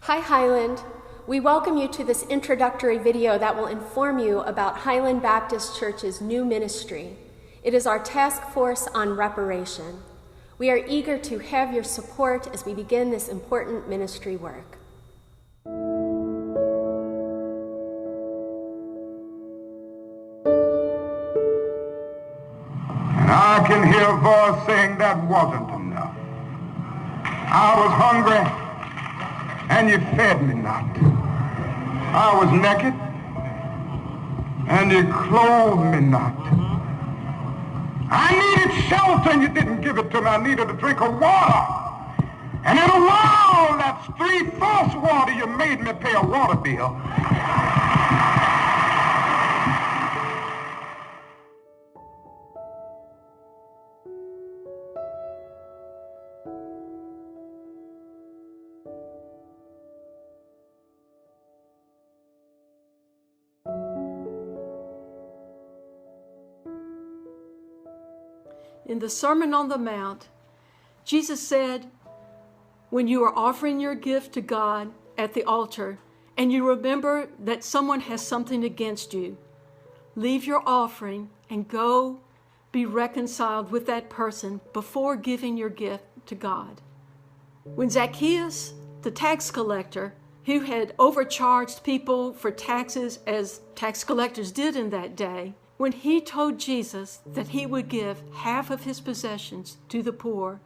Hi Highland. We welcome you to this introductory video that will inform you about Highland Baptist Church's new ministry. It is our task force on reparation. We are eager to have your support as we begin this important ministry work. And I can hear a voice saying that wasn't enough. I was hungry and you fed me not. I was naked and you clothed me not. I needed shelter and you didn't give it to me. I needed a drink of water. And in a world that's 3/4 water, you made me pay a water bill. In the Sermon on the Mount, Jesus said, when you are offering your gift to God at the altar and you remember that someone has something against you, leave your offering and go be reconciled with that person before giving your gift to God. When Zacchaeus, the tax collector, who had overcharged people for taxes as tax collectors did in that day, when he told Jesus that he would give half of his possessions to the poor,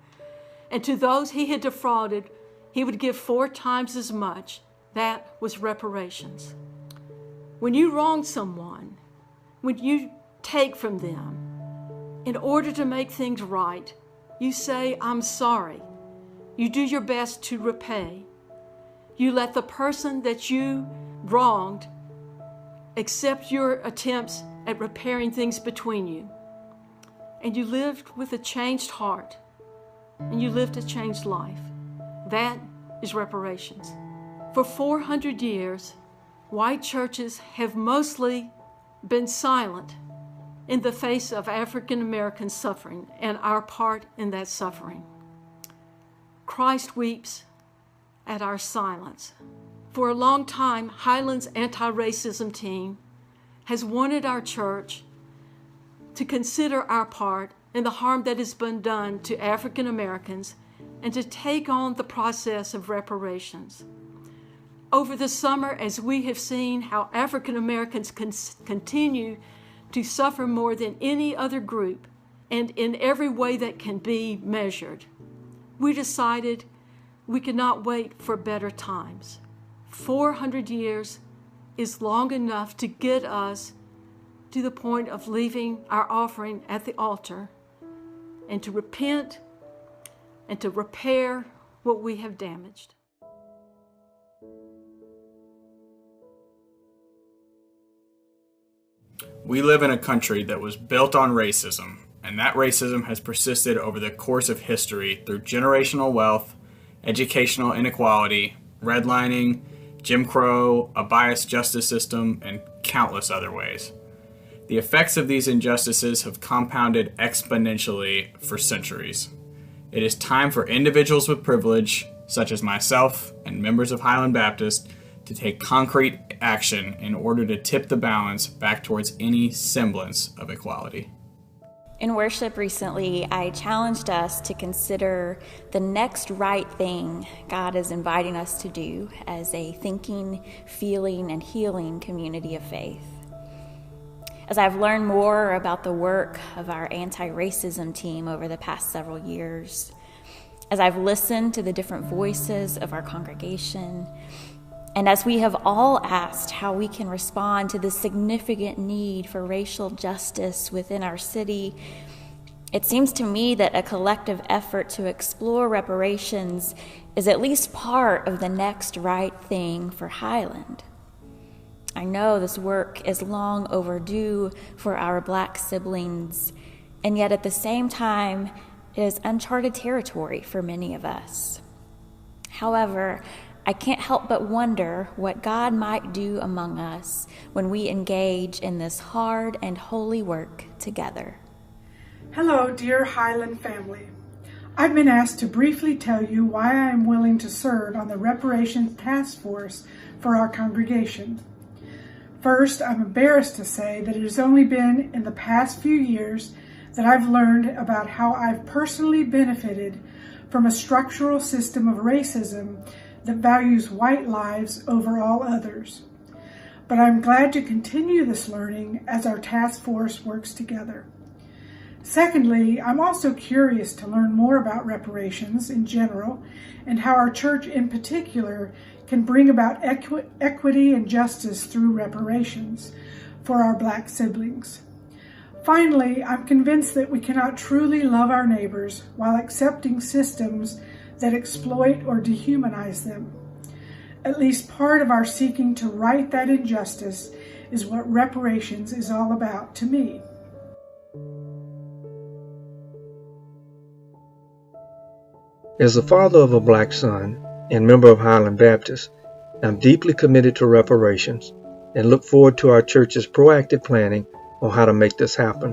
and to those he had defrauded, he would give 4 times as much, that was reparations. When you wrong someone, when you take from them, in order to make things right, you say, I'm sorry. You do your best to repay. You let the person that you wronged accept your attempts at repairing things between you. And you lived with a changed heart, and you lived a changed life. That is reparations. For 400 years, white churches have mostly been silent in the face of African American suffering and our part in that suffering. Christ weeps at our silence. For a long time, Highland's anti-racism team has wanted our church to consider our part in the harm that has been done to African Americans and to take on the process of reparations. Over the summer, as we have seen how African Americans continue to suffer more than any other group and in every way that can be measured, we decided we could not wait for better times. 400 years is long enough to get us to the point of leaving our offering at the altar and to repent and to repair what we have damaged. We live in a country that was built on racism, and that racism has persisted over the course of history through generational wealth, educational inequality, redlining, Jim Crow, a biased justice system, and countless other ways. The effects of these injustices have compounded exponentially for centuries. It is time for individuals with privilege, such as myself and members of Highland Baptist, to take concrete action in order to tip the balance back towards any semblance of equality. In worship recently, I challenged us to consider the next right thing God is inviting us to do as a thinking, feeling, and healing community of faith. As I've learned more about the work of our anti-racism team over the past several years, as I've listened to the different voices of our congregation, and as we have all asked how we can respond to the significant need for racial justice within our city, it seems to me that a collective effort to explore reparations is at least part of the next right thing for Highland. I know this work is long overdue for our Black siblings, and yet at the same time, it is uncharted territory for many of us. However, I can't help but wonder what God might do among us when we engage in this hard and holy work together. Hello, dear Highland family. I've been asked to briefly tell you why I am willing to serve on the Reparations Task Force for our congregation. First, I'm embarrassed to say that it has only been in the past few years that I've learned about how I've personally benefited from a structural system of racism that values white lives over all others. But I'm glad to continue this learning as our task force works together. Secondly, I'm also curious to learn more about reparations in general and how our church in particular can bring about equity and justice through reparations for our Black siblings. Finally, I'm convinced that we cannot truly love our neighbors while accepting systems that exploit or dehumanize them. At least part of our seeking to right that injustice is what reparations is all about to me. As the father of a Black son and member of Highland Baptist, I'm deeply committed to reparations and look forward to our church's proactive planning on how to make this happen.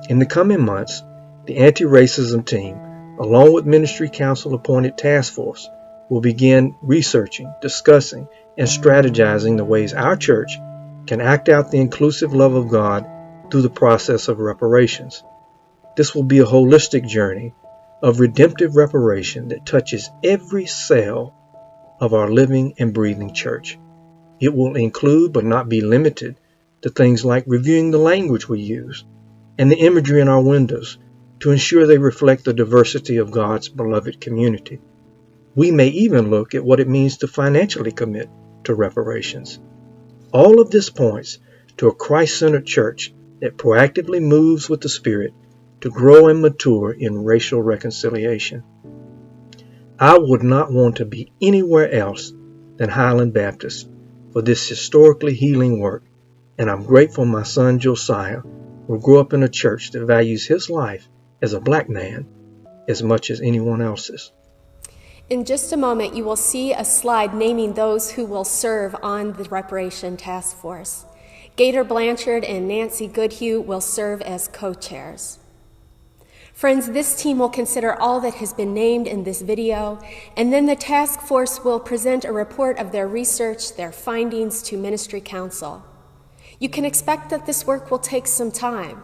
In the coming months, the anti-racism team, along with Ministry Council appointed task force, will begin researching, discussing, and strategizing the ways our church can act out the inclusive love of God through the process of reparations. This will be a holistic journey of redemptive reparation that touches every cell of our living and breathing church. It will include, but not be limited to, things like reviewing the language we use and the imagery in our windows to ensure they reflect the diversity of God's beloved community. We may even look at what it means to financially commit to reparations. All of this points to a Christ-centered church that proactively moves with the Spirit to grow and mature in racial reconciliation. I would not want to be anywhere else than Highland Baptist for this historically healing work, and I'm grateful my son Josiah will grow up in a church that values his life as a Black man as much as anyone else's. In just a moment, you will see a slide naming those who will serve on the Reparation Task Force. Gator Blanchard and Nancy Goodhue will serve as co-chairs. Friends, this team will consider all that has been named in this video, and then the task force will present a report of their research, their findings to Ministry Council. You can expect that this work will take some time,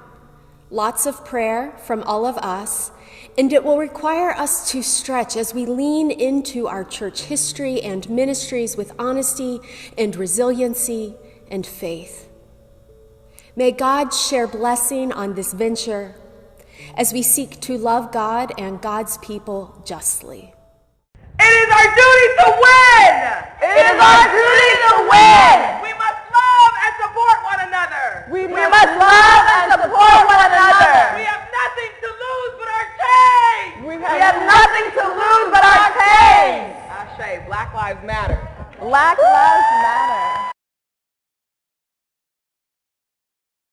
lots of prayer from all of us, and it will require us to stretch as we lean into our church history and ministries with honesty and resiliency and faith. May God share blessing on this venture as we seek to love God and God's people justly. It is our duty to win! It is our duty to win! We must love and support one another! We must love and support one another! We have nothing to lose but our chains! We have nothing to lose but our chains! Ashe, Black Lives Matter. Black Lives Matter.